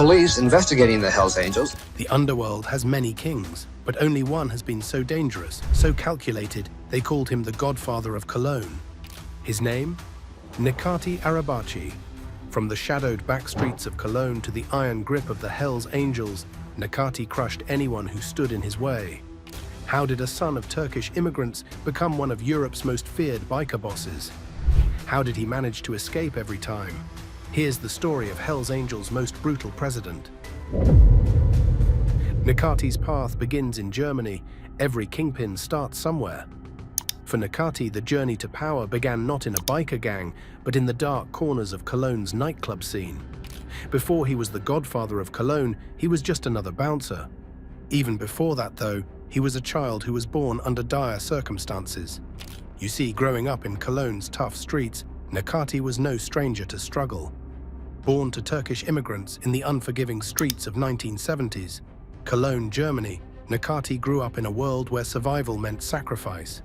police investigating the Hells Angels. The underworld has many kings, but only one has been so dangerous, so calculated, they called him the godfather of Cologne. His name? Nekati Arabaci. From the shadowed back streets of Cologne to the iron grip of the Hells Angels, Nekati crushed anyone who stood in his way. How did a son of Turkish immigrants become one of Europe's most feared biker bosses? How did he manage to escape every time? Here's the story of Hells Angels' most brutal president. Nekati's path begins in Germany. Every kingpin starts somewhere. For Nekati, the journey to power began not in a biker gang, but in the dark corners of Cologne's nightclub scene. Before he was the godfather of Cologne, he was just another bouncer. Even before that, though, he was a child who was born under dire circumstances. You see, growing up in Cologne's tough streets, Nekati was no stranger to struggle. Born to Turkish immigrants in the unforgiving streets of 1970s, Cologne, Germany, Nekati grew up in a world where survival meant sacrifice.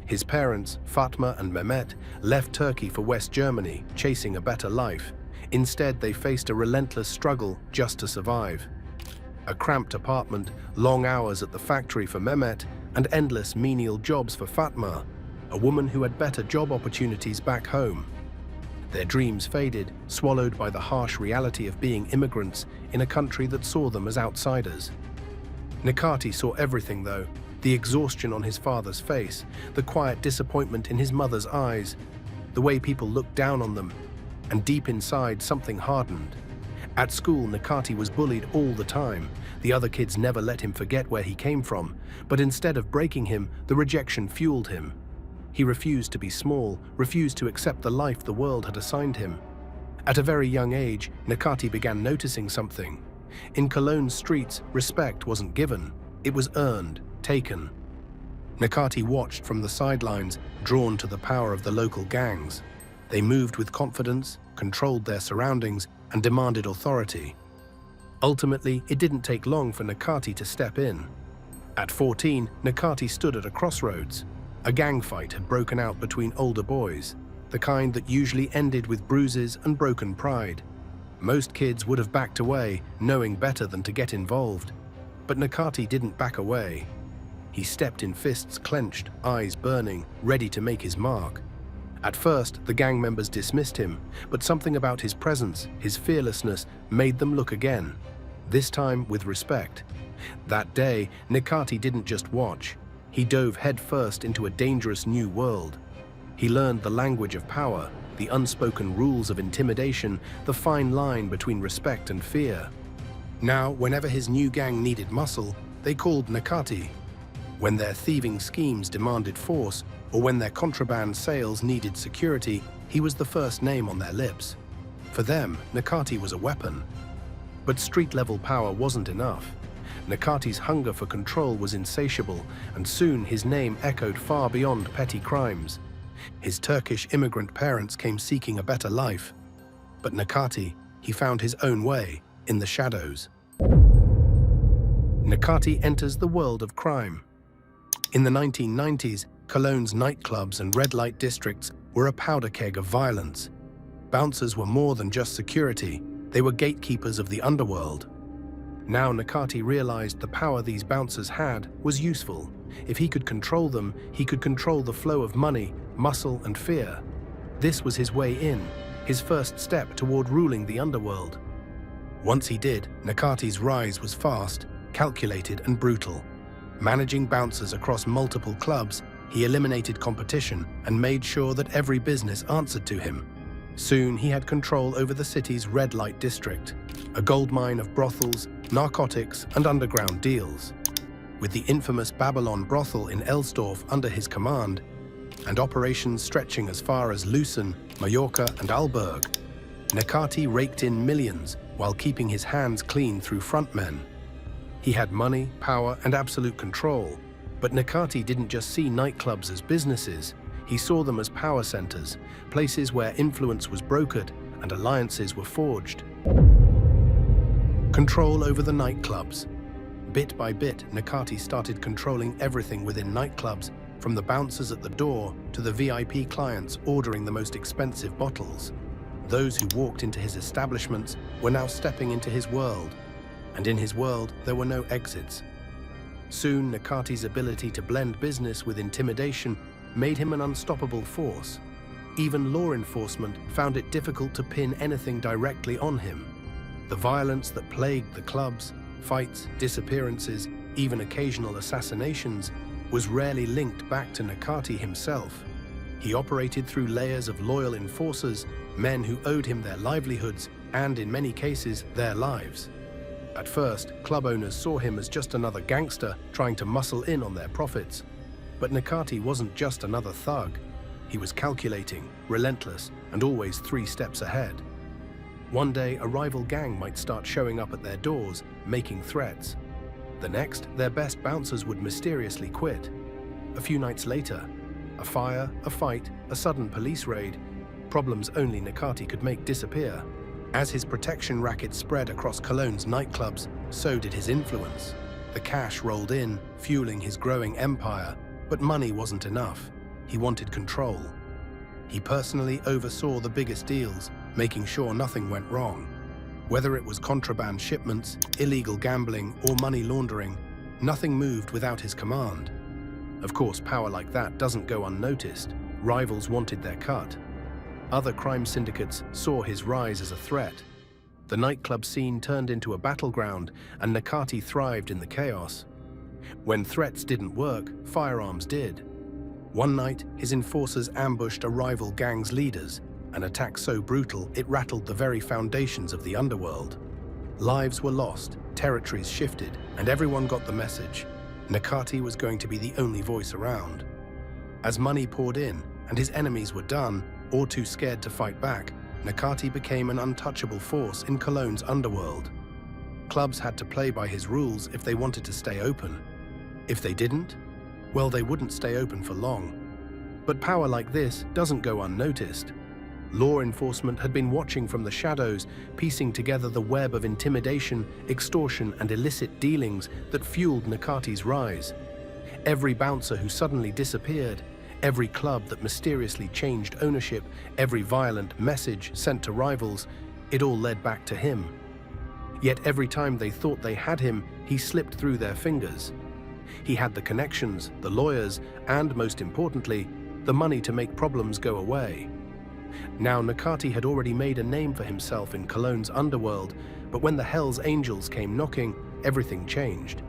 His parents, Fatma and Mehmet, left Turkey for West Germany, chasing a better life. Instead, they faced a relentless struggle just to survive. A cramped apartment, long hours at the factory for Mehmet, and endless menial jobs for Fatma, a woman who had better job opportunities back home. Their dreams faded, swallowed by the harsh reality of being immigrants in a country that saw them as outsiders. Nekati saw everything, though: the exhaustion on his father's face, the quiet disappointment in his mother's eyes, the way people looked down on them, and deep inside something hardened. At school, Nekati was bullied all the time. The other kids never let him forget where he came from, but instead of breaking him, the rejection fueled him. He refused to be small, refused to accept the life the world had assigned him. At a very young age, Nekati began noticing something. In Cologne's streets, respect wasn't given, it was earned, taken. Nekati watched from the sidelines, drawn to the power of the local gangs. They moved with confidence, controlled their surroundings, and demanded authority. Ultimately, it didn't take long for Nekati to step in. At 14, Nekati stood at a crossroads. A gang fight had broken out between older boys, the kind that usually ended with bruises and broken pride. Most kids would have backed away, knowing better than to get involved. But Nekati didn't back away. He stepped in, fists clenched, eyes burning, ready to make his mark. At first, the gang members dismissed him, but something about his presence, his fearlessness, made them look again, this time with respect. That day, Nekati didn't just watch. He dove headfirst into a dangerous new world. He learned the language of power, the unspoken rules of intimidation, the fine line between respect and fear. Now, whenever his new gang needed muscle, they called Nekati. When their thieving schemes demanded force, or when their contraband sales needed security, he was the first name on their lips. For them, Nekati was a weapon. But street-level power wasn't enough. Nekati's hunger for control was insatiable, and soon his name echoed far beyond petty crimes. His Turkish immigrant parents came seeking a better life. But Nekati, he found his own way, in the shadows. Nekati enters the world of crime. In the 1990s, Cologne's nightclubs and red light districts were a powder keg of violence. Bouncers were more than just security, they were gatekeepers of the underworld. Now Nekati realized the power these bouncers had was useful. If he could control them, he could control the flow of money, muscle, and fear. This was his way in, his first step toward ruling the underworld. Once he did, Nekati's rise was fast, calculated, and brutal. Managing bouncers across multiple clubs, he eliminated competition and made sure that every business answered to him. Soon he had control over the city's red light district, a goldmine of brothels, narcotics, and underground deals. With the infamous Babylon brothel in Elsdorf under his command, and operations stretching as far as Lucerne, Mallorca, and Alberg, Nekati raked in millions while keeping his hands clean through frontmen. He had money, power, and absolute control, but Nekati didn't just see nightclubs as businesses. He saw them as power centers, places where influence was brokered and alliances were forged. Control over the nightclubs. Bit by bit, Nekati started controlling everything within nightclubs, from the bouncers at the door to the VIP clients ordering the most expensive bottles. Those who walked into his establishments were now stepping into his world, and in his world there were no exits. Soon, Nakati's ability to blend business with intimidation made him an unstoppable force. Even law enforcement found it difficult to pin anything directly on him. The violence that plagued the clubs, fights, disappearances, even occasional assassinations, was rarely linked back to Nakati himself. He operated through layers of loyal enforcers, men who owed him their livelihoods and, in many cases, their lives. At first, club owners saw him as just another gangster trying to muscle in on their profits. But Nakati wasn't just another thug. He was calculating, relentless, and always 3 steps ahead. One day, a rival gang might start showing up at their doors, making threats. The next, their best bouncers would mysteriously quit. A few nights later, a fire, a fight, a sudden police raid, problems only Nakati could make disappear. As his protection racket spread across Cologne's nightclubs, so did his influence. The cash rolled in, fueling his growing empire, but money wasn't enough. He wanted control. He personally oversaw the biggest deals, making sure nothing went wrong. Whether it was contraband shipments, illegal gambling, or money laundering, nothing moved without his command. Of course, power like that doesn't go unnoticed. Rivals wanted their cut. Other crime syndicates saw his rise as a threat. The nightclub scene turned into a battleground, and Nakati thrived in the chaos. When threats didn't work, firearms did. One night, his enforcers ambushed a rival gang's leaders, an attack so brutal it rattled the very foundations of the underworld. Lives were lost, territories shifted, and everyone got the message. Nakati was going to be the only voice around. As money poured in, and his enemies were done, or too scared to fight back, Nakati became an untouchable force in Cologne's underworld. Clubs had to play by his rules if they wanted to stay open. If they didn't, well, they wouldn't stay open for long. But power like this doesn't go unnoticed. Law enforcement had been watching from the shadows, piecing together the web of intimidation, extortion, and illicit dealings that fueled Nakati's rise. Every bouncer who suddenly disappeared, every club that mysteriously changed ownership, every violent message sent to rivals, it all led back to him. Yet every time they thought they had him, he slipped through their fingers. He had the connections, the lawyers, and most importantly, the money to make problems go away. Now Nakati had already made a name for himself in Cologne's underworld, but when the Hells Angels came knocking, everything changed.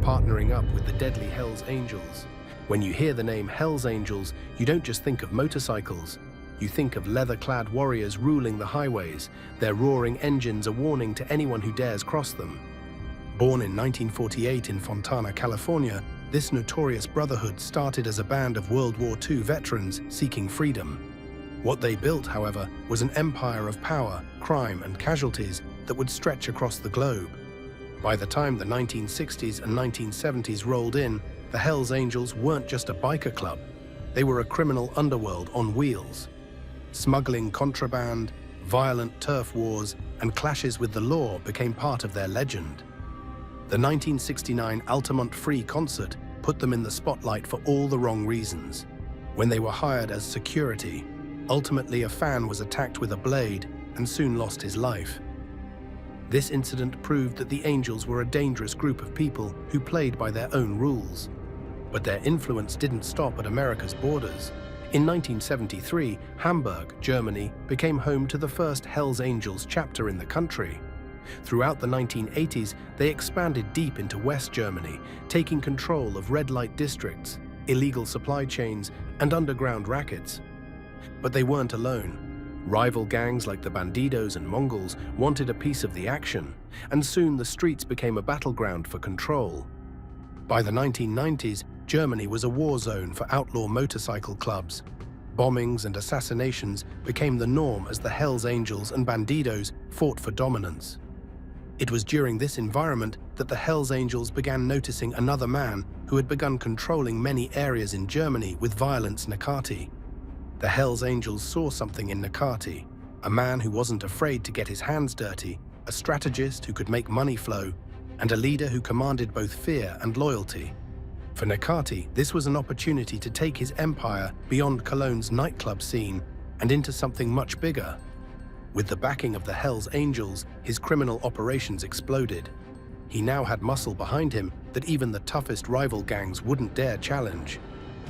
Partnering up with the deadly Hells Angels. When you hear the name Hells Angels, you don't just think of motorcycles. You think of leather-clad warriors ruling the highways, their roaring engines a warning to anyone who dares cross them. Born in 1948 in Fontana, California, this notorious brotherhood started as a band of World War II veterans seeking freedom. What they built, however, was an empire of power, crime, and casualties that would stretch across the globe. By the time the 1960s and 1970s rolled in, the Hells Angels weren't just a biker club. They were a criminal underworld on wheels. Smuggling contraband, violent turf wars, and clashes with the law became part of their legend. The 1969 Altamont Free concert put them in the spotlight for all the wrong reasons. When they were hired as security, ultimately a fan was attacked with a blade and soon lost his life. This incident proved that the Angels were a dangerous group of people who played by their own rules. But their influence didn't stop at America's borders. In 1973, Hamburg, Germany, became home to the first Hells Angels chapter in the country. Throughout the 1980s, they expanded deep into West Germany, taking control of red light districts, illegal supply chains, and underground rackets. But they weren't alone. Rival gangs like the Bandidos and Mongols wanted a piece of the action, and soon the streets became a battleground for control. By the 1990s, Germany was a war zone for outlaw motorcycle clubs. Bombings and assassinations became the norm as the Hells Angels and Bandidos fought for dominance. It was during this environment that the Hells Angels began noticing another man who had begun controlling many areas in Germany with violence: Nakati. The Hells Angels saw something in Nakati, a man who wasn't afraid to get his hands dirty, a strategist who could make money flow, and a leader who commanded both fear and loyalty. For Nakati, this was an opportunity to take his empire beyond Cologne's nightclub scene and into something much bigger. With the backing of the Hells Angels, his criminal operations exploded. He now had muscle behind him that even the toughest rival gangs wouldn't dare challenge.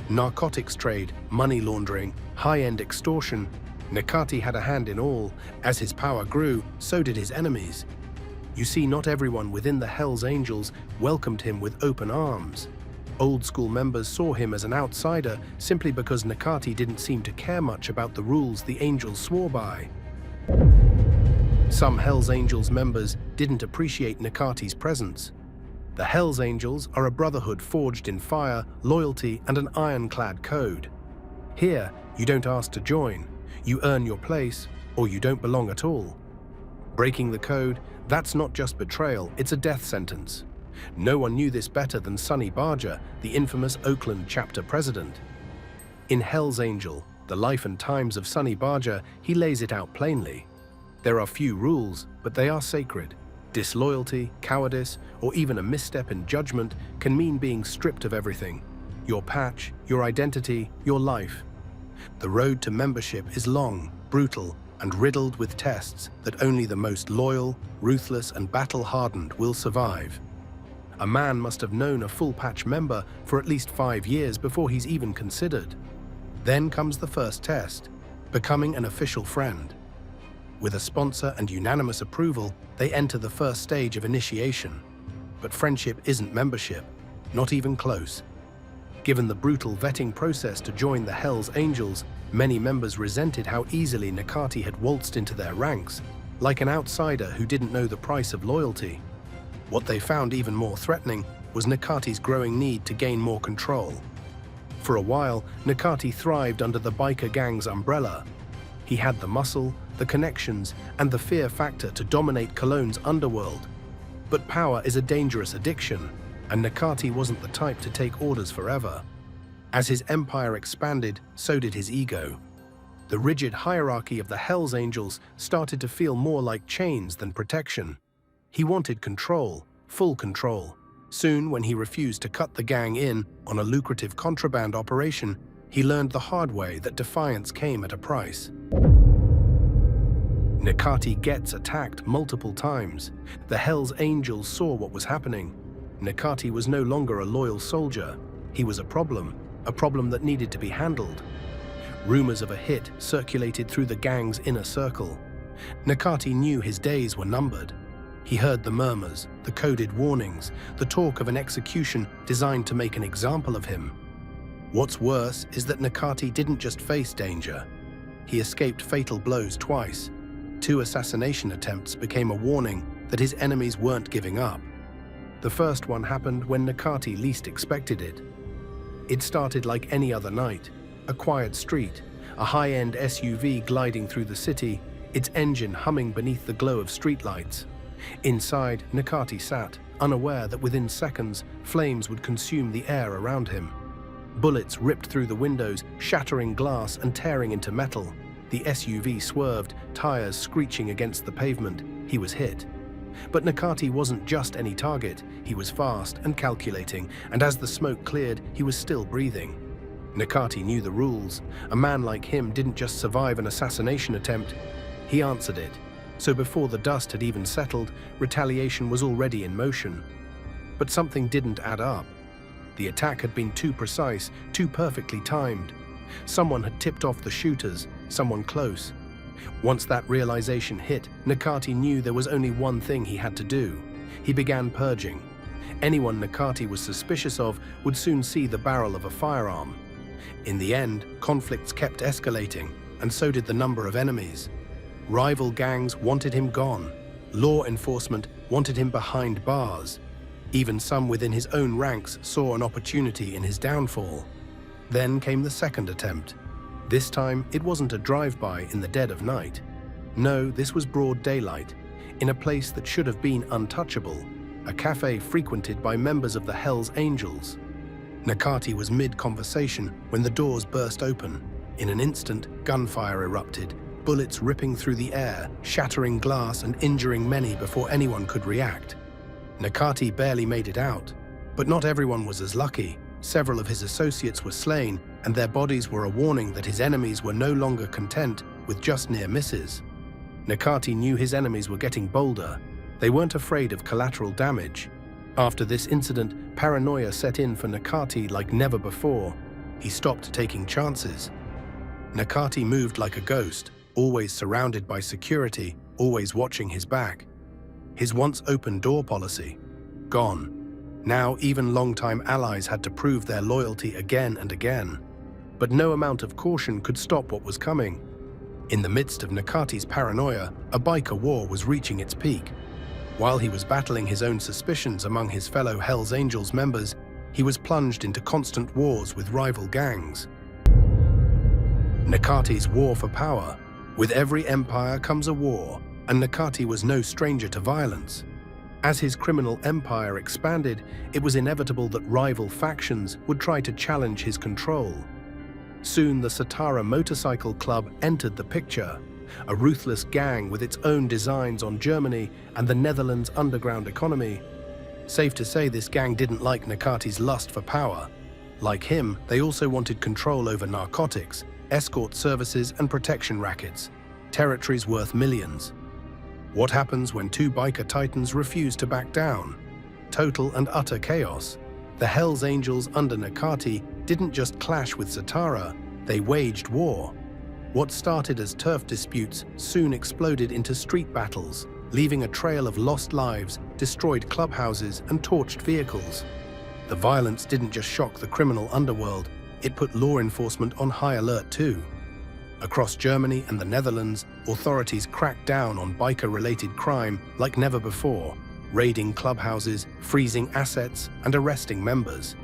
Narcotics trade, money laundering, high-end extortion. Nakati had a hand in all. As his power grew, so did his enemies. You see, not everyone within the Hells Angels welcomed him with open arms. Old-school members saw him as an outsider simply because Nakati didn't seem to care much about the rules the Angels swore by. Some Hells Angels members didn't appreciate Nakati's presence. The Hells Angels are a brotherhood forged in fire, loyalty, and an ironclad code. Here, you don't ask to join, you earn your place, or you don't belong at all. Breaking the code, that's not just betrayal, it's a death sentence. No one knew this better than Sonny Barger, the infamous Oakland chapter president. In Hells Angel, The Life and Times of Sonny Barger, he lays it out plainly. There are few rules, but they are sacred. Disloyalty, cowardice, or even a misstep in judgment can mean being stripped of everything. Your patch, your identity, your life. The road to membership is long, brutal, and riddled with tests that only the most loyal, ruthless, and battle-hardened will survive. A man must have known a full-patch member for at least 5 years before he's even considered. Then comes the first test, becoming an official friend. With a sponsor and unanimous approval, they enter the first stage of initiation. But friendship isn't membership, not even close. Given the brutal vetting process to join the Hells Angels, many members resented how easily Nakati had waltzed into their ranks, like an outsider who didn't know the price of loyalty. What they found even more threatening was Nakati's growing need to gain more control. For a while, Nakati thrived under the biker gang's umbrella. He had the muscle, the connections, and the fear factor to dominate Cologne's underworld. But power is a dangerous addiction, and Nakati wasn't the type to take orders forever. As his empire expanded, so did his ego. The rigid hierarchy of the Hells Angels started to feel more like chains than protection. He wanted control, full control. Soon, when he refused to cut the gang in on a lucrative contraband operation, he learned the hard way that defiance came at a price. Nakati gets attacked multiple times. The Hells Angels saw what was happening. Nakati was no longer a loyal soldier. He was a problem that needed to be handled. Rumors of a hit circulated through the gang's inner circle. Nakati knew his days were numbered. He heard the murmurs, the coded warnings, the talk of an execution designed to make an example of him. What's worse is that Nakati didn't just face danger. He escaped fatal blows twice. 2 assassination attempts became a warning that his enemies weren't giving up. The first one happened when Nakati least expected it. It started like any other night, a quiet street, a high-end SUV gliding through the city, its engine humming beneath the glow of streetlights. Inside, Nakati sat, unaware that within seconds, flames would consume the air around him. Bullets ripped through the windows, shattering glass and tearing into metal. The SUV swerved, tires screeching against the pavement. He was hit. But Nakati wasn't just any target. He was fast and calculating, and as the smoke cleared, he was still breathing. Nakati knew the rules. A man like him didn't just survive an assassination attempt, he answered it. So before the dust had even settled, retaliation was already in motion. But something didn't add up. The attack had been too precise, too perfectly timed. Someone had tipped off the shooters, someone close. Once that realization hit, Nakati knew there was only one thing he had to do. He began purging. Anyone Nakati was suspicious of would soon see the barrel of a firearm. In the end, conflicts kept escalating, and so did the number of enemies. Rival gangs wanted him gone. Law enforcement wanted him behind bars. Even some within his own ranks saw an opportunity in his downfall. Then came the second attempt. This time, it wasn't a drive-by in the dead of night. No, this was broad daylight, in a place that should have been untouchable, a cafe frequented by members of the Hells Angels. Nakati was mid-conversation when the doors burst open. In an instant, gunfire erupted, bullets ripping through the air, shattering glass and injuring many before anyone could react. Nakati barely made it out, but not everyone was as lucky. Several of his associates were slain, and their bodies were a warning that his enemies were no longer content with just near misses. Nakati knew his enemies were getting bolder. They weren't afraid of collateral damage. After this incident, paranoia set in for Nakati like never before. He stopped taking chances. Nakati moved like a ghost, always surrounded by security, always watching his back. His once open door policy, gone. Now even longtime allies had to prove their loyalty again and again. But no amount of caution could stop what was coming. In the midst of Nakati's paranoia, a biker war was reaching its peak. While he was battling his own suspicions among his fellow Hells Angels members, he was plunged into constant wars with rival gangs. Nakati's war for power. With every empire comes a war, and Nakati was no stranger to violence. As his criminal empire expanded, it was inevitable that rival factions would try to challenge his control. Soon the Satara Motorcycle Club entered the picture, a ruthless gang with its own designs on Germany and the Netherlands' underground economy. Safe to say this gang didn't like Nakati's lust for power. Like him, they also wanted control over narcotics, escort services and protection rackets, territories worth millions. What happens when two biker titans refuse to back down? Total and utter chaos. The Hells Angels under Nakati didn't just clash with Satara, they waged war. What started as turf disputes soon exploded into street battles, leaving a trail of lost lives, destroyed clubhouses, and torched vehicles. The violence didn't just shock the criminal underworld, it put law enforcement on high alert too. Across Germany and the Netherlands, authorities cracked down on biker-related crime like never before, raiding clubhouses, freezing assets, and arresting members.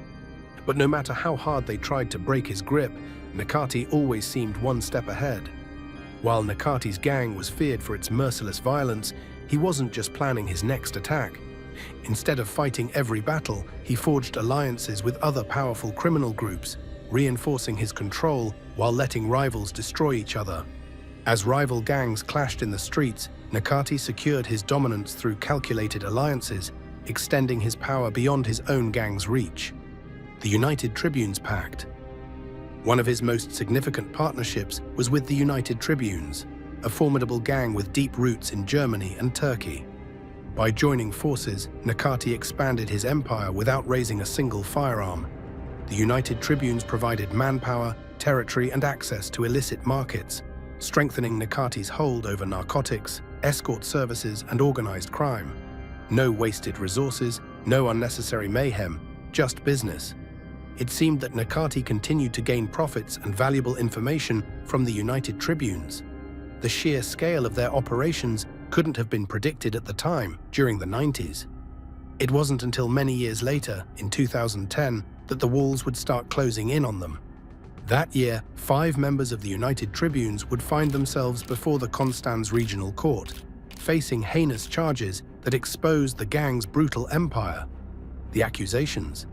But no matter how hard they tried to break his grip, Nakati always seemed one step ahead. While Nakati's gang was feared for its merciless violence, he wasn't just planning his next attack. Instead of fighting every battle, he forged alliances with other powerful criminal groups, reinforcing his control while letting rivals destroy each other. As rival gangs clashed in the streets, Nakati secured his dominance through calculated alliances, extending his power beyond his own gang's reach. The United Tribunes Pact. One of his most significant partnerships was with the United Tribunes, a formidable gang with deep roots in Germany and Turkey. By joining forces, Nakati expanded his empire without raising a single firearm. The United Tribunes provided manpower, territory, and access to illicit markets, strengthening Nakati's hold over narcotics, escort services, and organized crime. No wasted resources, no unnecessary mayhem, just business. It seemed that Nakati continued to gain profits and valuable information from the United Tribunes. The sheer scale of their operations couldn't have been predicted at the time, during the 90s. It wasn't until many years later, in 2010, that the walls would start closing in on them. That year, 5 members of the United Tribunes would find themselves before the Konstanz Regional Court, facing heinous charges that exposed the gang's brutal empire. The accusations: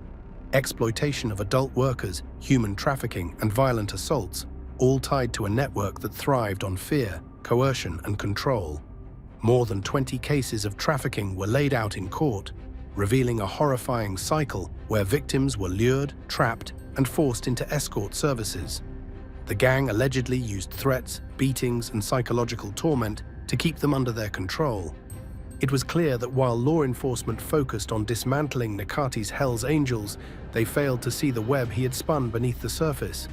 exploitation of adult workers, human trafficking, and violent assaults, all tied to a network that thrived on fear, coercion, and control. More than 20 cases of trafficking were laid out in court, revealing a horrifying cycle where victims were lured, trapped, and forced into escort services. The gang allegedly used threats, beatings, and psychological torment to keep them under their control. It was clear that while law enforcement focused on dismantling Nakati's Hells Angels, they failed to see the web he had spun beneath the surface.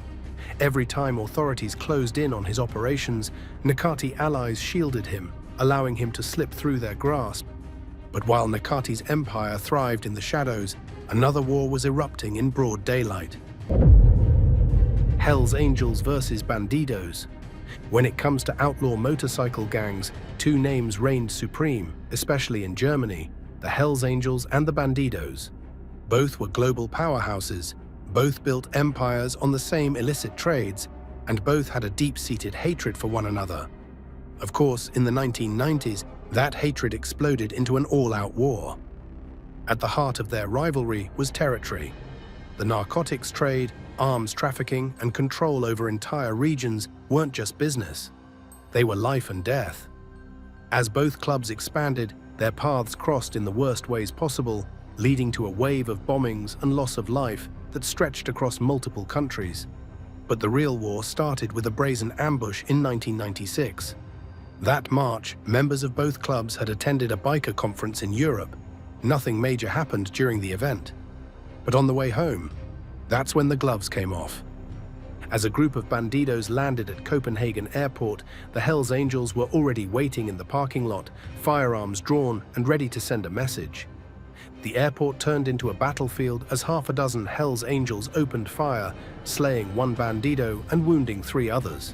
Every time authorities closed in on his operations, Nakati allies shielded him, allowing him to slip through their grasp. But while Nakati's empire thrived in the shadows, another war was erupting in broad daylight. Hells Angels versus Bandidos. When it comes to outlaw motorcycle gangs, 2 names reigned supreme, especially in Germany: the Hells Angels and the Bandidos. Both were global powerhouses, both built empires on the same illicit trades, and both had a deep-seated hatred for one another. Of course, in the 1990s, that hatred exploded into an all-out war. At the heart of their rivalry was territory. The narcotics trade, arms trafficking, and control over entire regions weren't just business. They were life and death. As both clubs expanded, their paths crossed in the worst ways possible, leading to a wave of bombings and loss of life that stretched across multiple countries. But the real war started with a brazen ambush in 1996. That March, members of both clubs had attended a biker conference in Europe. Nothing major happened during the event. But on the way home, that's when the gloves came off. As a group of bandidos landed at Copenhagen airport, the Hells Angels were already waiting in the parking lot, firearms drawn and ready to send a message. The airport turned into a battlefield as half a dozen Hells Angels opened fire, slaying one bandido and wounding 3 others.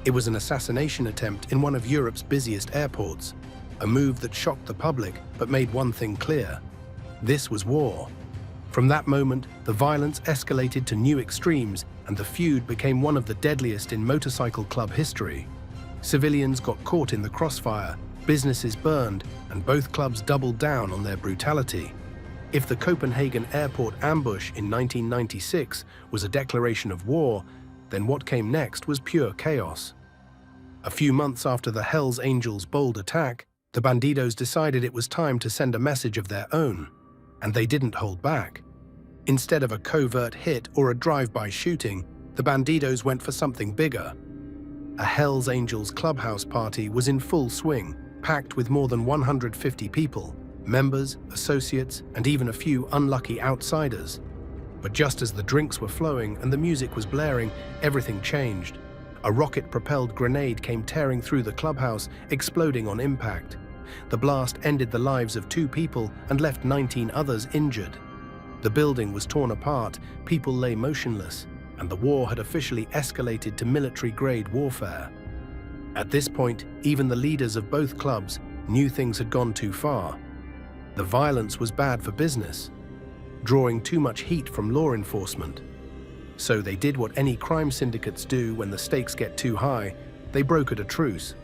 It was an assassination attempt in one of Europe's busiest airports, a move that shocked the public but made one thing clear: this was war. From that moment, the violence escalated to new extremes, and the feud became one of the deadliest in motorcycle club history. Civilians got caught in the crossfire, businesses burned, and both clubs doubled down on their brutality. If the Copenhagen airport ambush in 1996 was a declaration of war, then what came next was pure chaos. A few months after the Hells Angels' bold attack, the Bandidos decided it was time to send a message of their own, and they didn't hold back. Instead of a covert hit or a drive-by shooting, the Bandidos went for something bigger. A Hells Angels clubhouse party was in full swing, packed with more than 150 people, members, associates, and even a few unlucky outsiders. But just as the drinks were flowing and the music was blaring, everything changed. A rocket-propelled grenade came tearing through the clubhouse, exploding on impact. The blast ended the lives of 2 people and left 19 others injured. The building was torn apart, people lay motionless, and the war had officially escalated to military-grade warfare. At this point, even the leaders of both clubs knew things had gone too far. The violence was bad for business, drawing too much heat from law enforcement. So they did what any crime syndicates do when the stakes get too high: they brokered a truce.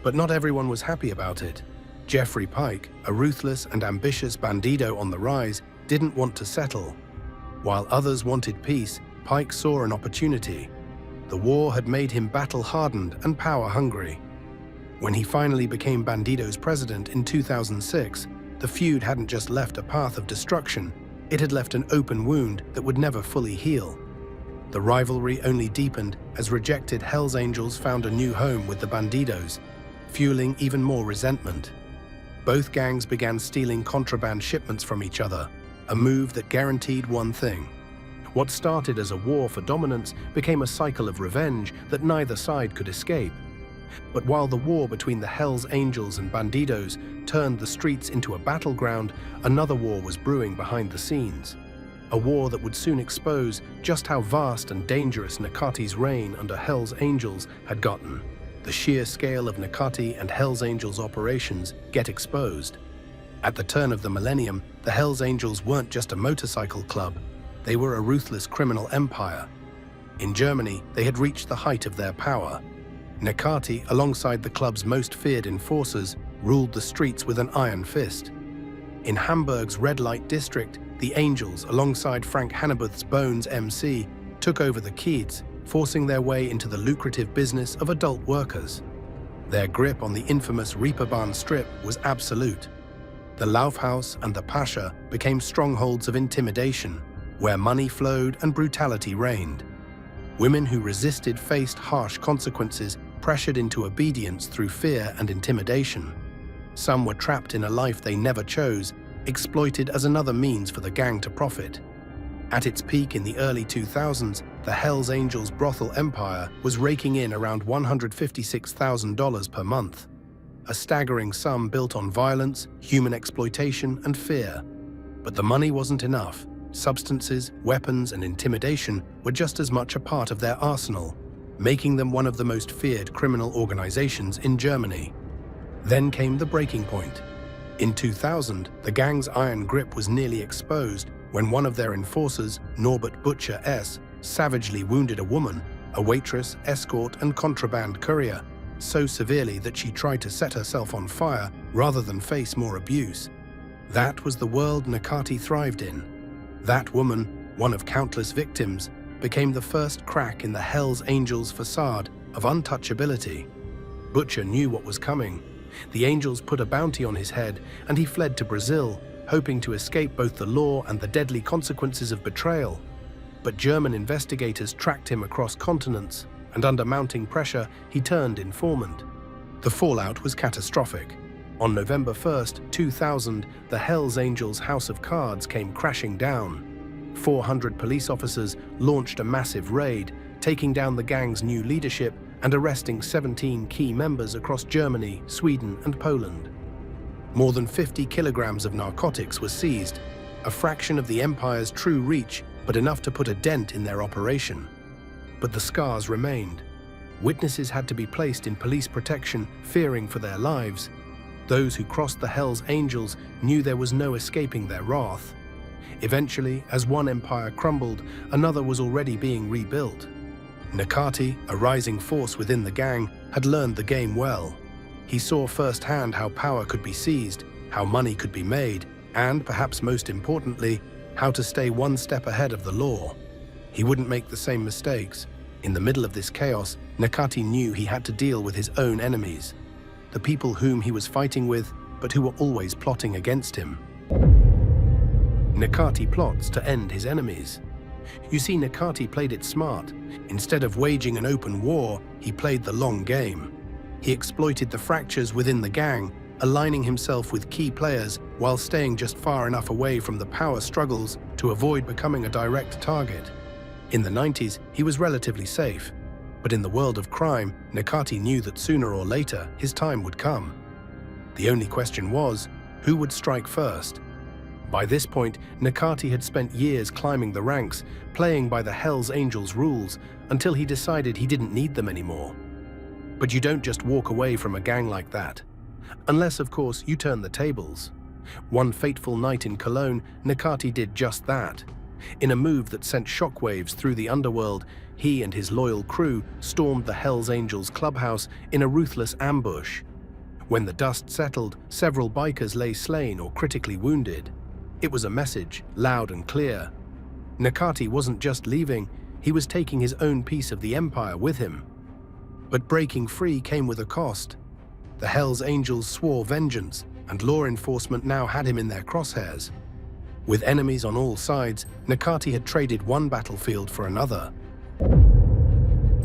But not everyone was happy about it. Jeffrey Pike, a ruthless and ambitious bandido on the rise, didn't want to settle. While others wanted peace, Pike saw an opportunity. The war had made him battle-hardened and power-hungry. When he finally became Bandidos' president in 2006, the feud hadn't just left a path of destruction, it had left an open wound that would never fully heal. The rivalry only deepened as rejected Hells Angels found a new home with the Bandidos, fueling even more resentment. Both gangs began stealing contraband shipments from each other, a move that guaranteed one thing. What started as a war for dominance became a cycle of revenge that neither side could escape. But while the war between the Hells Angels and Bandidos turned the streets into a battleground, another war was brewing behind the scenes. A war that would soon expose just how vast and dangerous Nakati's reign under Hells Angels had gotten. The sheer scale of Nakati and Hells Angels operations get exposed. At the turn of the millennium, the Hells Angels weren't just a motorcycle club, they were a ruthless criminal empire. In Germany, they had reached the height of their power. Nakati, alongside the club's most feared enforcers, ruled the streets with an iron fist. In Hamburg's red light district, the Angels, alongside Frank Hannebuth's Bones MC, took over the Kiez, forcing their way into the lucrative business of adult workers. Their grip on the infamous Reeperbahn Strip was absolute. The Laufhaus and the Pascha became strongholds of intimidation, where money flowed and brutality reigned. Women who resisted faced harsh consequences, pressured into obedience through fear and intimidation. Some were trapped in a life they never chose, exploited as another means for the gang to profit. At its peak in the early 2000s, the Hells Angels brothel empire was raking in around $156,000 per month. A staggering sum built on violence, human exploitation, and fear. But the money wasn't enough. Substances, weapons, and intimidation were just as much a part of their arsenal, making them one of the most feared criminal organizations in Germany. Then came the breaking point. In 2000, the gang's iron grip was nearly exposed when one of their enforcers, Norbert Butcher S., savagely wounded a woman, a waitress, escort, and contraband courier, so severely that she tried to set herself on fire rather than face more abuse. That was the world Nakati thrived in. That woman, one of countless victims, became the first crack in the Hells Angels' facade of untouchability. Butcher knew what was coming. The Angels put a bounty on his head, and he fled to Brazil, hoping to escape both the law and the deadly consequences of betrayal. But German investigators tracked him across continents, and under mounting pressure, he turned informant. The fallout was catastrophic. On November 1st, 2000, the Hells Angels House of Cards came crashing down. 400 police officers launched a massive raid, taking down the gang's new leadership and arresting 17 key members across Germany, Sweden, and Poland. More than 50 kilograms of narcotics were seized, a fraction of the empire's true reach, but enough to put a dent in their operation. But the scars remained. Witnesses had to be placed in police protection, fearing for their lives. Those who crossed the Hells Angels knew there was no escaping their wrath. Eventually, as one empire crumbled, another was already being rebuilt. Nakati, a rising force within the gang, had learned the game well. He saw firsthand how power could be seized, how money could be made, and, perhaps most importantly, how to stay one step ahead of the law. He wouldn't make the same mistakes. In the middle of this chaos, Nakati knew he had to deal with his own enemies, the people whom he was fighting with, but who were always plotting against him. Nakati plots to end his enemies. You see, Nakati played it smart. Instead of waging an open war, he played the long game. He exploited the fractures within the gang, aligning himself with key players while staying just far enough away from the power struggles to avoid becoming a direct target. In the 90s, he was relatively safe. But in the world of crime, Nakati knew that sooner or later his time would come. The only question was, who would strike first? By this point, Nakati had spent years climbing the ranks, playing by the Hells Angels rules, until he decided he didn't need them anymore. But you don't just walk away from a gang like that. Unless, of course, you turn the tables. One fateful night in Cologne, Nakati did just that. In a move that sent shockwaves through the underworld, he and his loyal crew stormed the Hells Angels clubhouse in a ruthless ambush. When the dust settled, several bikers lay slain or critically wounded. It was a message, loud and clear. Nakati wasn't just leaving, he was taking his own piece of the empire with him. But breaking free came with a cost. The Hells Angels swore vengeance, and law enforcement now had him in their crosshairs. With enemies on all sides, Nakati had traded one battlefield for another.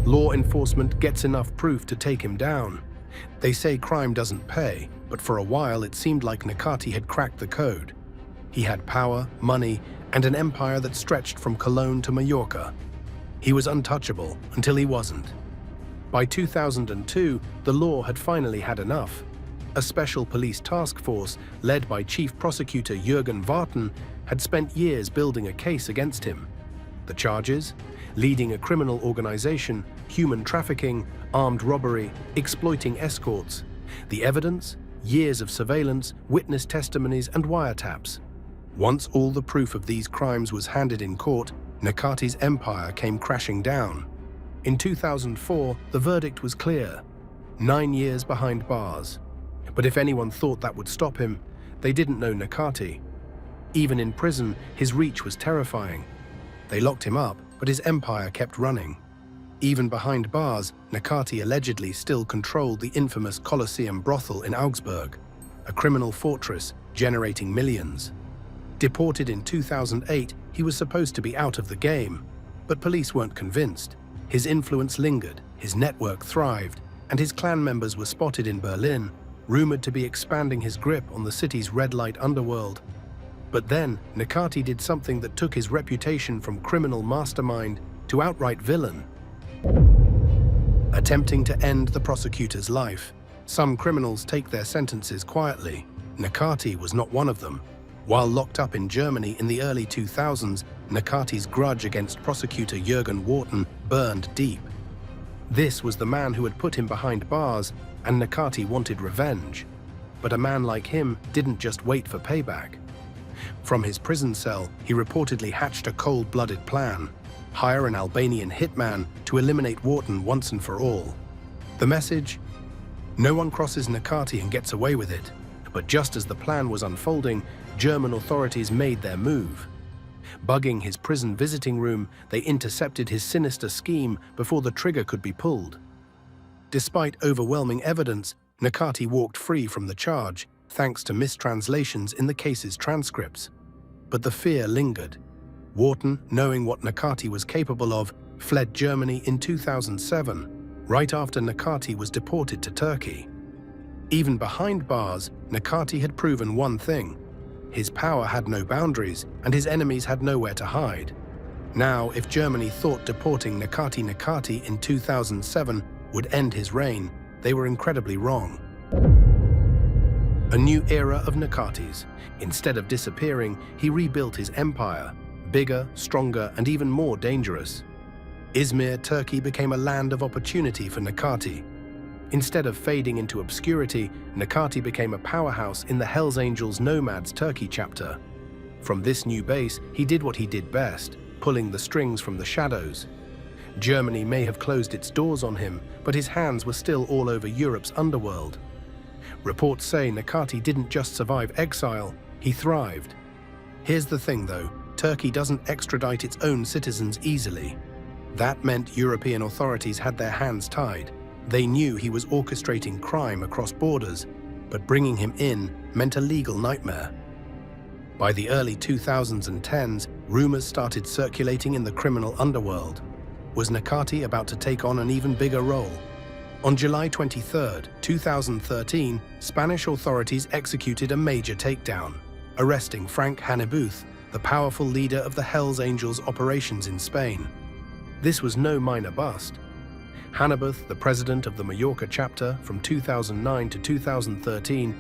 Law enforcement gets enough proof to take him down. They say crime doesn't pay, but for a while it seemed like Nakati had cracked the code. He had power, money, and an empire that stretched from Cologne to Mallorca. He was untouchable until he wasn't. By 2002, the law had finally had enough. A special police task force, led by Chief Prosecutor Jürgen Warten, had spent years building a case against him. The charges? Leading a criminal organization, human trafficking, armed robbery, exploiting escorts. The evidence? Years of surveillance, witness testimonies, and wiretaps. Once all the proof of these crimes was handed in court, Nakati's empire came crashing down. In 2004, the verdict was clear: 9 years behind bars. But if anyone thought that would stop him, they didn't know Nakati. Even in prison, his reach was terrifying. They locked him up, but his empire kept running. Even behind bars, Nakati allegedly still controlled the infamous Colosseum brothel in Augsburg, a criminal fortress generating millions. Deported in 2008, he was supposed to be out of the game, but police weren't convinced. His influence lingered, his network thrived, and his clan members were spotted in Berlin, rumored to be expanding his grip on the city's red light underworld. But then, Nakati did something that took his reputation from criminal mastermind to outright villain. Attempting to end the prosecutor's life. Some criminals take their sentences quietly. Nakati was not one of them. While locked up in Germany in the early 2000s, Nakati's grudge against prosecutor Jürgen Warten burned deep. This was the man who had put him behind bars, and Nakati wanted revenge. But a man like him didn't just wait for payback. From his prison cell, he reportedly hatched a cold-blooded plan: hire an Albanian hitman to eliminate Warten once and for all. The message? No one crosses Nakati and gets away with it. But just as the plan was unfolding, German authorities made their move. Bugging his prison visiting room, they intercepted his sinister scheme before the trigger could be pulled. Despite overwhelming evidence, Nakati walked free from the charge, thanks to mistranslations in the case's transcripts. But the fear lingered. Wharton, knowing what Nakati was capable of, fled Germany in 2007, right after Nakati was deported to Turkey. Even behind bars, Nakati had proven one thing: his power had no boundaries, and his enemies had nowhere to hide. Now, if Germany thought deporting Nakati in 2007 would end his reign, they were incredibly wrong. A new era of Nakati's. Instead of disappearing, he rebuilt his empire, bigger, stronger, and even more dangerous. Izmir, Turkey became a land of opportunity for Nakati. Instead of fading into obscurity, Nakati became a powerhouse in the Hells Angels Nomads Turkey chapter. From this new base, he did what he did best: pulling the strings from the shadows. Germany may have closed its doors on him, but his hands were still all over Europe's underworld. Reports say Nakati didn't just survive exile, he thrived. Here's the thing though, Turkey doesn't extradite its own citizens easily. That meant European authorities had their hands tied. They knew he was orchestrating crime across borders, but bringing him in meant a legal nightmare. By the early 2010s, rumors started circulating in the criminal underworld. Was Nakati about to take on an even bigger role? On July 23, 2013, Spanish authorities executed a major takedown, arresting Frank Hannebuth, the powerful leader of the Hells Angels operations in Spain. This was no minor bust. Hannebuth, the president of the Mallorca chapter from 2009 to 2013,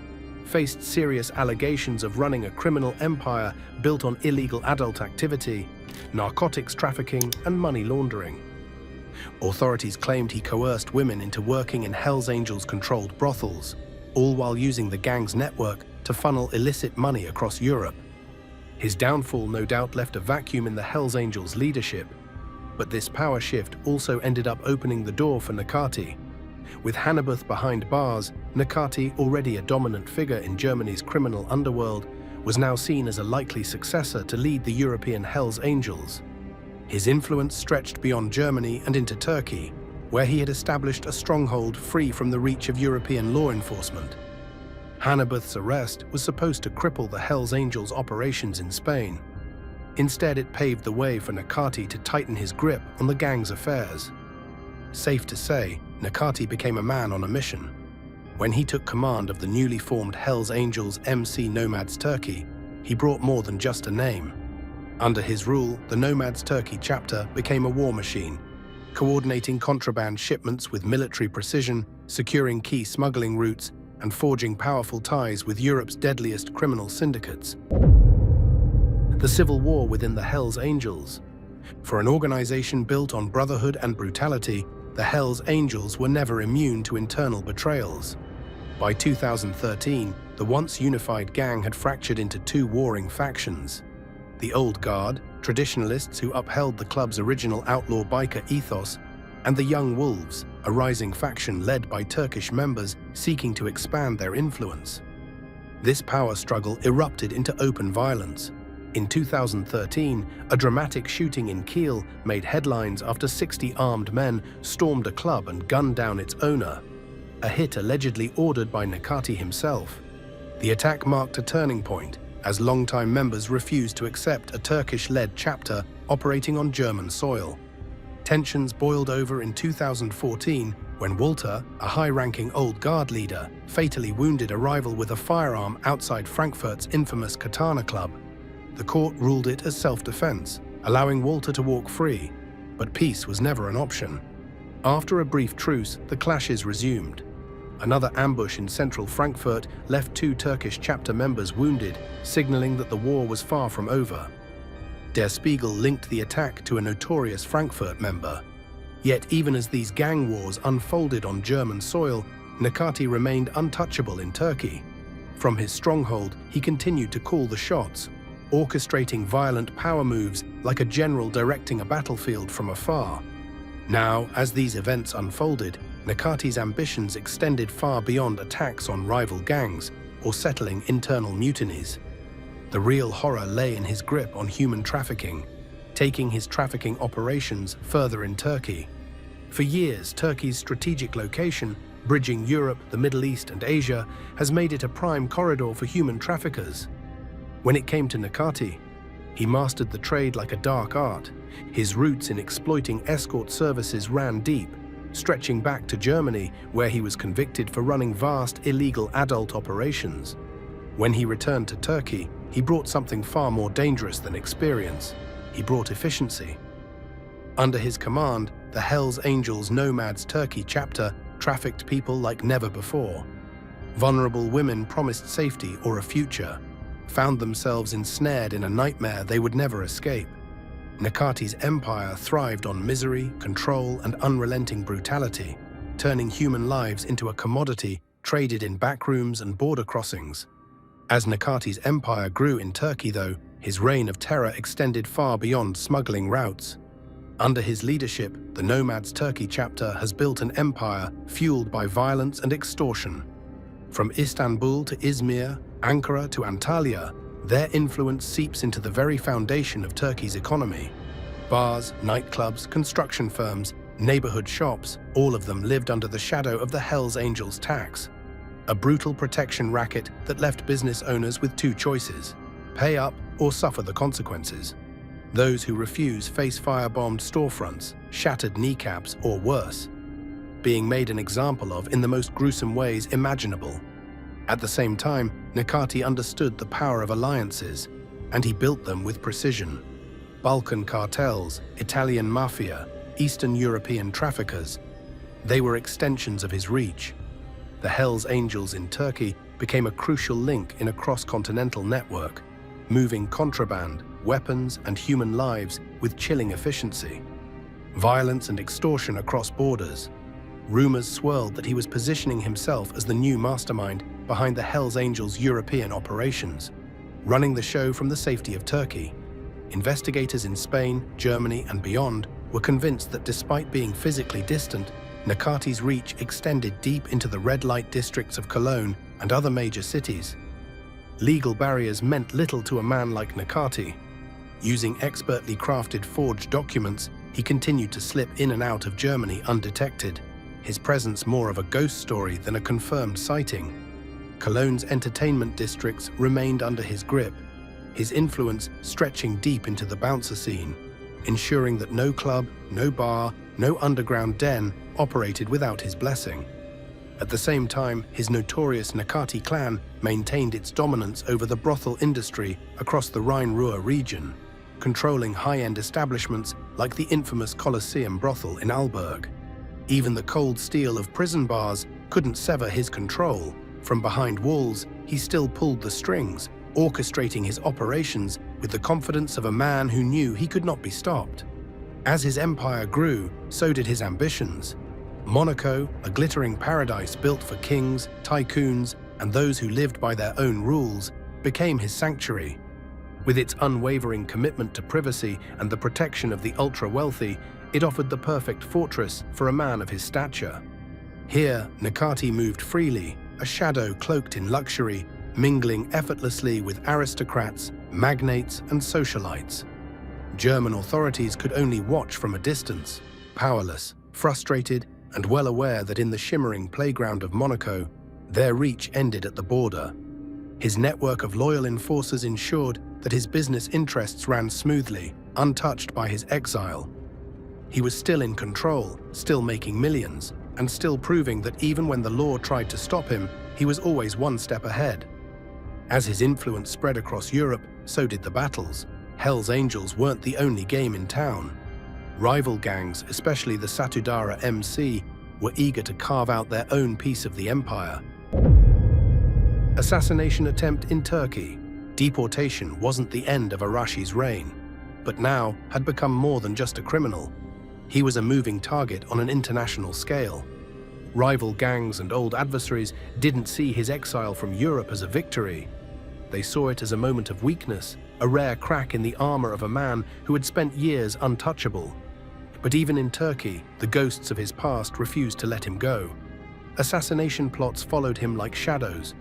faced serious allegations of running a criminal empire built on illegal adult activity, narcotics trafficking, and money laundering. Authorities claimed he coerced women into working in Hells Angels-controlled brothels, all while using the gang's network to funnel illicit money across Europe. His downfall no doubt left a vacuum in the Hells Angels' leadership, but this power shift also ended up opening the door for Nakati. With Hannebuth behind bars, Nakati, already a dominant figure in Germany's criminal underworld, was now seen as a likely successor to lead the European Hells Angels. His influence stretched beyond Germany and into Turkey, where he had established a stronghold free from the reach of European law enforcement. Hannebuth's arrest was supposed to cripple the Hells Angels' operations in Spain. Instead, it paved the way for Nakati to tighten his grip on the gang's affairs. Safe to say, Nakati became a man on a mission. When he took command of the newly formed Hells Angels MC Nomads Turkey, he brought more than just a name. Under his rule, the Nomads Turkey chapter became a war machine, coordinating contraband shipments with military precision, securing key smuggling routes, and forging powerful ties with Europe's deadliest criminal syndicates. The civil war within the Hells Angels. For an organization built on brotherhood and brutality, the Hells Angels were never immune to internal betrayals. By 2013, the once unified gang had fractured into two warring factions. The Old Guard, traditionalists who upheld the club's original outlaw biker ethos, and the Young Wolves, a rising faction led by Turkish members seeking to expand their influence. This power struggle erupted into open violence. In 2013, a dramatic shooting in Kiel made headlines after 60 armed men stormed a club and gunned down its owner, a hit allegedly ordered by Nakati himself. The attack marked a turning point, as longtime members refused to accept a Turkish-led chapter operating on German soil. Tensions boiled over in 2014 when Walter, a high-ranking Old Guard leader, fatally wounded a rival with a firearm outside Frankfurt's infamous Katana Club. The court ruled it as self-defense, allowing Walter to walk free, but peace was never an option. After a brief truce, the clashes resumed. Another ambush in central Frankfurt left 2 Turkish chapter members wounded, signaling that the war was far from over. Der Spiegel linked the attack to a notorious Frankfurt member. Yet even as these gang wars unfolded on German soil, Nakati remained untouchable in Turkey. From his stronghold, he continued to call the shots, orchestrating violent power moves like a general directing a battlefield from afar. Now, as these events unfolded, Nakati's ambitions extended far beyond attacks on rival gangs or settling internal mutinies. The real horror lay in his grip on human trafficking, taking his trafficking operations further in Turkey. For years, Turkey's strategic location, bridging Europe, the Middle East, and Asia, has made it a prime corridor for human traffickers. When it came to Nakati, He mastered the trade like a dark art. His roots in exploiting escort services ran deep, stretching back to Germany, where he was convicted for running vast illegal adult operations. When he returned to Turkey, he brought something far more dangerous than experience. He brought efficiency. Under his command, the Hells Angels Nomads Turkey chapter trafficked people like never before. Vulnerable women promised safety or a future, found themselves ensnared in a nightmare they would never escape. Nakati's empire thrived on misery, control, and unrelenting brutality, turning human lives into a commodity traded in backrooms and border crossings. As Nakati's empire grew in Turkey, though, his reign of terror extended far beyond smuggling routes. Under his leadership, the Nomads Turkey chapter has built an empire fueled by violence and extortion. From Istanbul to Izmir, Ankara to Antalya, their influence seeps into the very foundation of Turkey's economy. Bars, nightclubs, construction firms, neighborhood shops, all of them lived under the shadow of the Hells Angels tax, a brutal protection racket that left business owners with two choices: pay up or suffer the consequences. Those who refuse face firebombed storefronts, shattered kneecaps, or worse, being made an example of in the most gruesome ways imaginable. At the same time, Nakati understood the power of alliances, and he built them with precision. Balkan cartels, Italian mafia, Eastern European traffickers, they were extensions of his reach. The Hells Angels in Turkey became a crucial link in a cross-continental network, moving contraband, weapons, and human lives with chilling efficiency. Violence and extortion across borders. Rumors swirled that he was positioning himself as the new mastermind behind the Hells Angels' European operations, running the show from the safety of Turkey. Investigators in Spain, Germany, and beyond were convinced that despite being physically distant, Nakati's reach extended deep into the red light districts of Cologne and other major cities. Legal barriers meant little to a man like Nakati. Using expertly crafted forged documents, he continued to slip in and out of Germany undetected, his presence more of a ghost story than a confirmed sighting. Cologne's entertainment districts remained under his grip, his influence stretching deep into the bouncer scene, ensuring that no club, no bar, no underground den operated without his blessing. At the same time, his notorious Nakati clan maintained its dominance over the brothel industry across the Rhine-Ruhr region, controlling high-end establishments like the infamous Colosseum brothel in Alberg. Even the cold steel of prison bars couldn't sever his control. From behind walls, he still pulled the strings, orchestrating his operations with the confidence of a man who knew he could not be stopped. As his empire grew, so did his ambitions. Monaco, a glittering paradise built for kings, tycoons, and those who lived by their own rules, became his sanctuary. With its unwavering commitment to privacy and the protection of the ultra-wealthy, it offered the perfect fortress for a man of his stature. Here, Nakati moved freely, a shadow cloaked in luxury, mingling effortlessly with aristocrats, magnates, and socialites. German authorities could only watch from a distance, powerless, frustrated, and well aware that in the shimmering playground of Monaco, their reach ended at the border. His network of loyal enforcers ensured that his business interests ran smoothly, untouched by his exile. He was still in control, still making millions, and still proving that even when the law tried to stop him, he was always one step ahead. As his influence spread across Europe, so did the battles. Hells Angels weren't the only game in town. Rival gangs, especially the Satudara MC, were eager to carve out their own piece of the empire. Assassination attempt in Turkey. Deportation wasn't the end of Arashi's reign, but now had become more than just a criminal. He was a moving target on an international scale. Rival gangs and old adversaries didn't see his exile from Europe as a victory. They saw it as a moment of weakness, a rare crack in the armor of a man who had spent years untouchable. But even in Turkey, the ghosts of his past refused to let him go. Assassination plots followed him like shadows,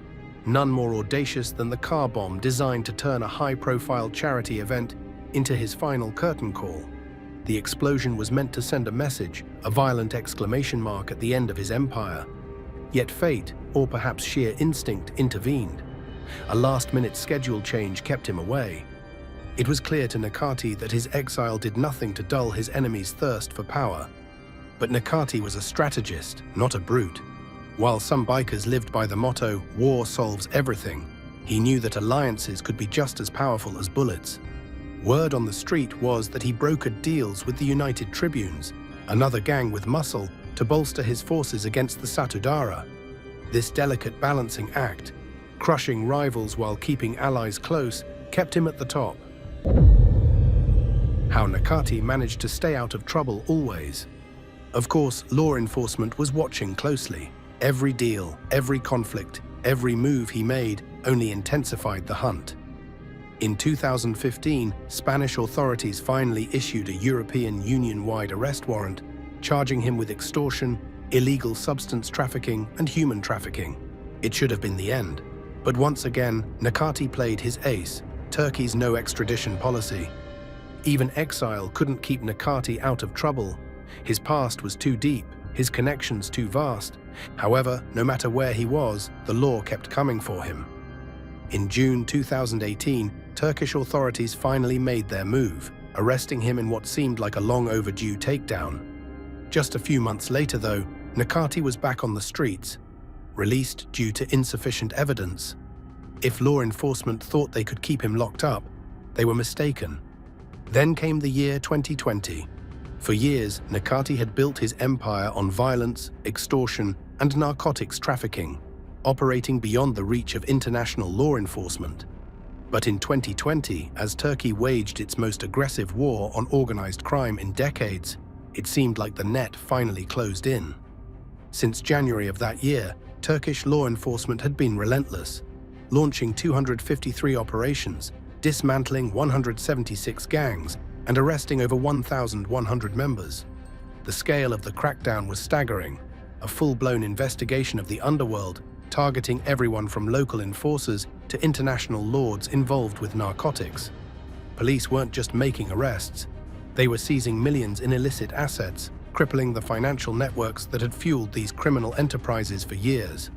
none more audacious than the car bomb designed to turn a high-profile charity event into his final curtain call. The explosion was meant to send a message, a violent exclamation mark at the end of his empire. Yet fate, or perhaps sheer instinct, intervened. A last-minute schedule change kept him away. It was clear to Nakati that his exile did nothing to dull his enemy's thirst for power. But Nakati was a strategist, not a brute. While some bikers lived by the motto, "War solves everything," he knew that alliances could be just as powerful as bullets. Word on the street was that he brokered deals with the United Tribunes, another gang with muscle, to bolster his forces against the Satudara. This delicate balancing act, crushing rivals while keeping allies close, kept him at the top. How Nakati managed to stay out of trouble always. Of course, law enforcement was watching closely. Every deal, every conflict, every move he made only intensified the hunt. In 2015, Spanish authorities finally issued a European Union-wide arrest warrant, charging him with extortion, illegal substance trafficking, and human trafficking. It should have been the end. But once again, Nakati played his ace, Turkey's no extradition policy. Even exile couldn't keep Nakati out of trouble. His past was too deep, his connections too vast. However, no matter where he was, the law kept coming for him. In June 2018, Turkish authorities finally made their move, arresting him in what seemed like a long overdue takedown. Just a few months later, though, Nakati was back on the streets, released due to insufficient evidence. If law enforcement thought they could keep him locked up, they were mistaken. Then came the year 2020. For years, Nakati had built his empire on violence, extortion, and narcotics trafficking, operating beyond the reach of international law enforcement. But in 2020, as Turkey waged its most aggressive war on organized crime in decades, it seemed like the net finally closed in. Since January of that year, Turkish law enforcement had been relentless, launching 253 operations, dismantling 176 gangs, and arresting over 1,100 members. The scale of the crackdown was staggering, a full-blown investigation of the underworld, targeting everyone from local enforcers to international lords involved with narcotics. Police weren't just making arrests, they were seizing millions in illicit assets, crippling the financial networks that had fueled these criminal enterprises for years.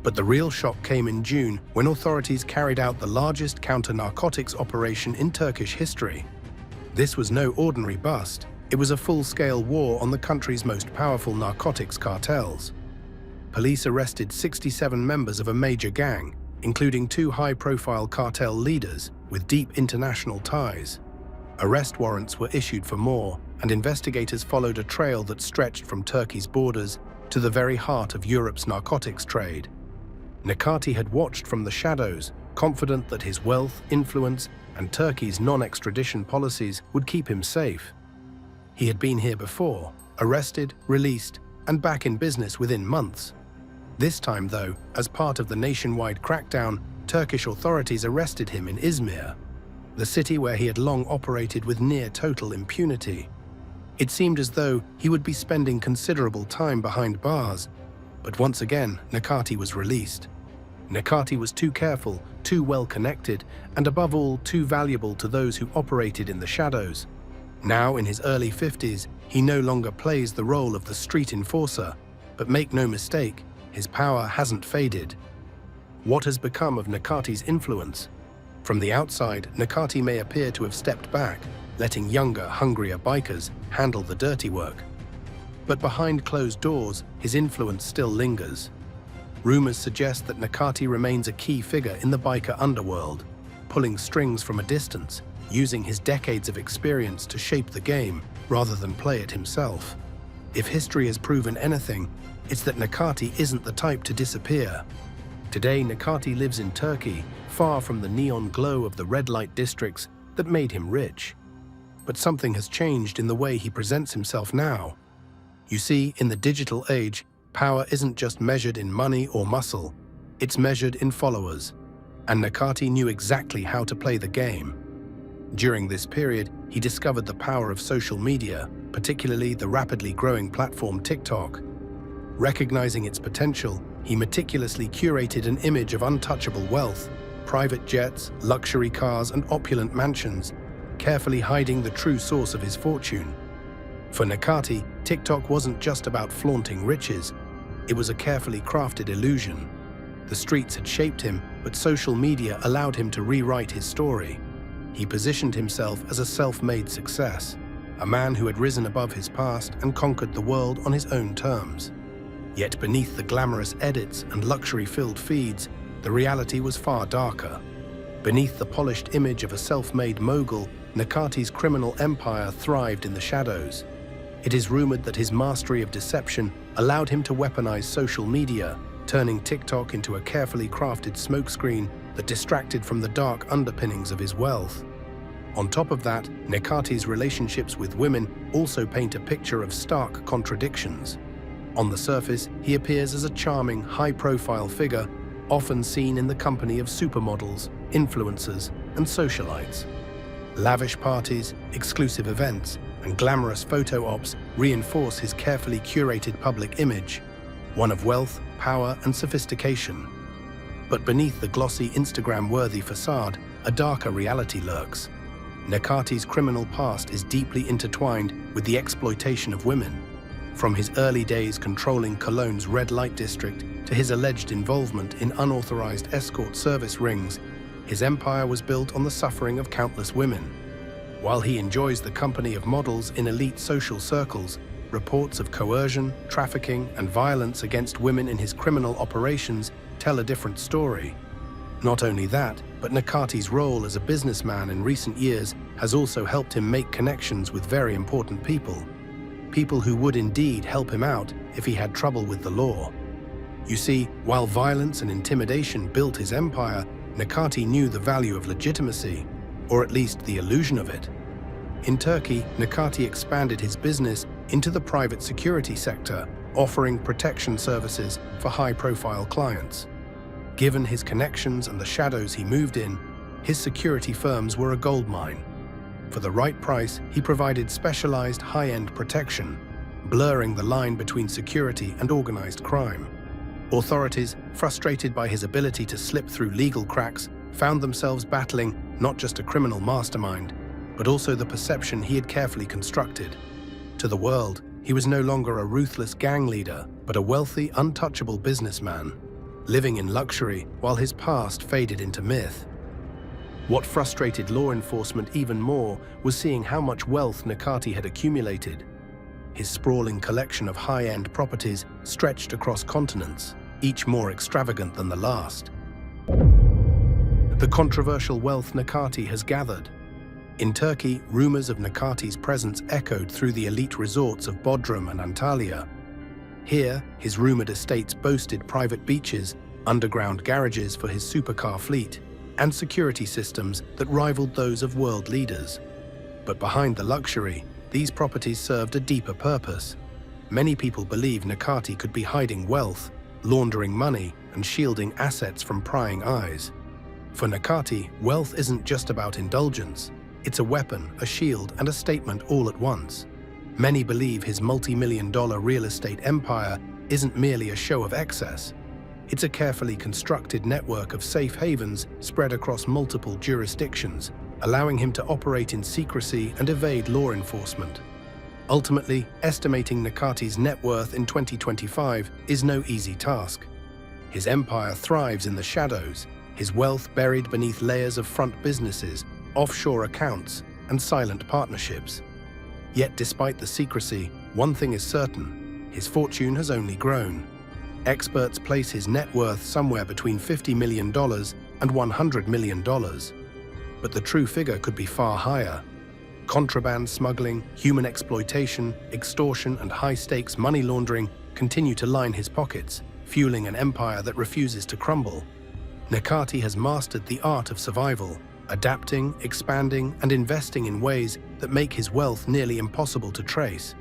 But the real shock came in June when authorities carried out the largest counter-narcotics operation in Turkish history. This was no ordinary bust, it was a full-scale war on the country's most powerful narcotics cartels. Police arrested 67 members of a major gang, including 2 high-profile cartel leaders with deep international ties. Arrest warrants were issued for more, and investigators followed a trail that stretched from Turkey's borders to the very heart of Europe's narcotics trade. Nakati had watched from the shadows, confident that his wealth, influence, and Turkey's non-extradition policies would keep him safe. He had been here before, arrested, released, and back in business within months. This time, though, as part of the nationwide crackdown, Turkish authorities arrested him in Izmir, the city where he had long operated with near-total impunity. It seemed as though he would be spending considerable time behind bars, but once again, Nakati was released. Nakati was too careful, too well-connected, and above all, too valuable to those who operated in the shadows. Now, in his early 50s, he no longer plays the role of the street enforcer, but make no mistake, his power hasn't faded. What has become of Nakati's influence? From the outside, Nakati may appear to have stepped back, letting younger, hungrier bikers handle the dirty work. But behind closed doors, his influence still lingers. Rumors suggest that Nakati remains a key figure in the biker underworld, pulling strings from a distance, using his decades of experience to shape the game rather than play it himself. If history has proven anything, it's that Nakati isn't the type to disappear. Today, Nakati lives in Turkey, far from the neon glow of the red light districts that made him rich. But something has changed in the way he presents himself now. You see, in the digital age, power isn't just measured in money or muscle, it's measured in followers. And Nakati knew exactly how to play the game. During this period, he discovered the power of social media, particularly the rapidly growing platform TikTok. Recognizing its potential, he meticulously curated an image of untouchable wealth, private jets, luxury cars, and opulent mansions, carefully hiding the true source of his fortune. For Nakati, TikTok wasn't just about flaunting riches, it was a carefully crafted illusion. The streets had shaped him, but social media allowed him to rewrite his story. He positioned himself as a self-made success, a man who had risen above his past and conquered the world on his own terms. Yet beneath the glamorous edits and luxury-filled feeds, the reality was far darker. Beneath the polished image of a self-made mogul, Nakati's criminal empire thrived in the shadows. It is rumored that his mastery of deception allowed him to weaponize social media, turning TikTok into a carefully crafted smokescreen that distracted from the dark underpinnings of his wealth. On top of that, Nakati's relationships with women also paint a picture of stark contradictions. On the surface, he appears as a charming, high-profile figure, often seen in the company of supermodels, influencers, and socialites. Lavish parties, exclusive events, and glamorous photo ops reinforce his carefully curated public image, one of wealth, power, and sophistication. But beneath the glossy Instagram-worthy facade, a darker reality lurks. Nakati's criminal past is deeply intertwined with the exploitation of women. From his early days controlling Cologne's red light district to his alleged involvement in unauthorized escort service rings, his empire was built on the suffering of countless women. While he enjoys the company of models in elite social circles, reports of coercion, trafficking, and violence against women in his criminal operations tell a different story. Not only that, but Nakati's role as a businessman in recent years has also helped him make connections with very important people. People who would indeed help him out if he had trouble with the law. You see, while violence and intimidation built his empire, Nakati knew the value of legitimacy, or at least the illusion of it. In Turkey, Nakati expanded his business into the private security sector, offering protection services for high-profile clients. Given his connections and the shadows he moved in, his security firms were a goldmine. For the right price, he provided specialized high-end protection, blurring the line between security and organized crime. Authorities, frustrated by his ability to slip through legal cracks, found themselves battling not just a criminal mastermind, but also the perception he had carefully constructed. To the world, he was no longer a ruthless gang leader, but a wealthy, untouchable businessman, living in luxury while his past faded into myth. What frustrated law enforcement even more was seeing how much wealth Nakati had accumulated. His sprawling collection of high-end properties stretched across continents, each more extravagant than the last. The controversial wealth Nakati has gathered. In Turkey, rumors of Nakati's presence echoed through the elite resorts of Bodrum and Antalya. Here, his rumored estates boasted private beaches, underground garages for his supercar fleet, and security systems that rivaled those of world leaders. But behind the luxury, these properties served a deeper purpose. Many people believe Nakati could be hiding wealth, laundering money, and shielding assets from prying eyes. For Nakati, wealth isn't just about indulgence. It's a weapon, a shield, and a statement all at once. Many believe his multi-million-dollar real estate empire isn't merely a show of excess. It's a carefully constructed network of safe havens spread across multiple jurisdictions, allowing him to operate in secrecy and evade law enforcement. Ultimately, estimating Nakati's net worth in 2025 is no easy task. His empire thrives in the shadows, his wealth buried beneath layers of front businesses, offshore accounts, and silent partnerships. Yet despite the secrecy, one thing is certain: his fortune has only grown. Experts place his net worth somewhere between $50 million and $100 million. But the true figure could be far higher. Contraband smuggling, human exploitation, extortion, and high-stakes money laundering continue to line his pockets, fueling an empire that refuses to crumble. Nakati has mastered the art of survival, adapting, expanding, and investing in ways that make his wealth nearly impossible to trace.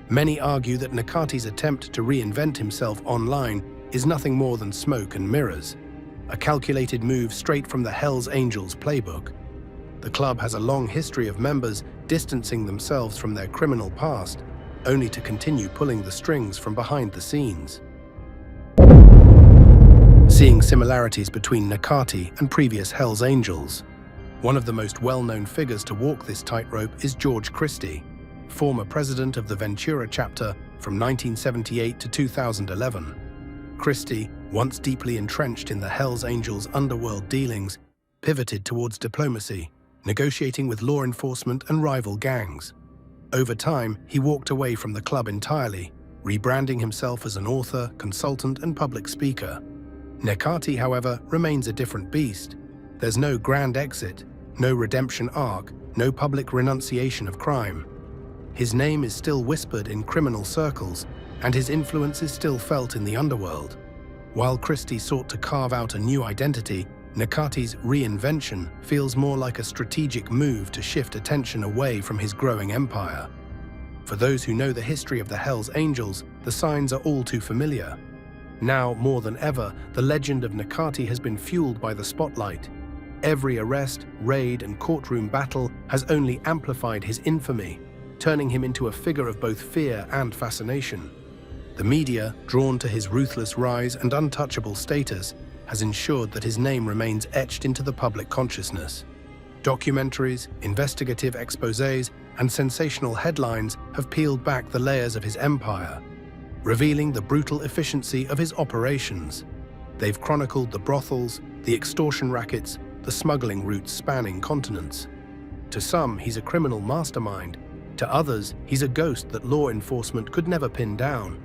Many argue that Nakati's attempt to reinvent himself online is nothing more than smoke and mirrors, a calculated move straight from the Hells Angels playbook. The club has a long history of members distancing themselves from their criminal past, only to continue pulling the strings from behind the scenes. Seeing similarities between Nakati and previous Hells Angels. One of the most well-known figures to walk this tightrope is George Christie, former president of the Ventura chapter from 1978 to 2011. Christie, once deeply entrenched in the Hells Angels' underworld dealings, pivoted towards diplomacy, negotiating with law enforcement and rival gangs. Over time, he walked away from the club entirely, rebranding himself as an author, consultant, and public speaker. Nekati, however, remains a different beast. There's no grand exit, no redemption arc, no public renunciation of crime. His name is still whispered in criminal circles, and his influence is still felt in the underworld. While Christie sought to carve out a new identity, Nekati's reinvention feels more like a strategic move to shift attention away from his growing empire. For those who know the history of the Hells Angels, the signs are all too familiar. Now, more than ever, the legend of Nekati has been fueled by the spotlight. Every arrest, raid, and courtroom battle has only amplified his infamy, turning him into a figure of both fear and fascination. The media, drawn to his ruthless rise and untouchable status, has ensured that his name remains etched into the public consciousness. Documentaries, investigative exposés, and sensational headlines have peeled back the layers of his empire, revealing the brutal efficiency of his operations. They've chronicled the brothels, the extortion rackets, the smuggling routes spanning continents. To some, he's a criminal mastermind. To others, he's a ghost that law enforcement could never pin down.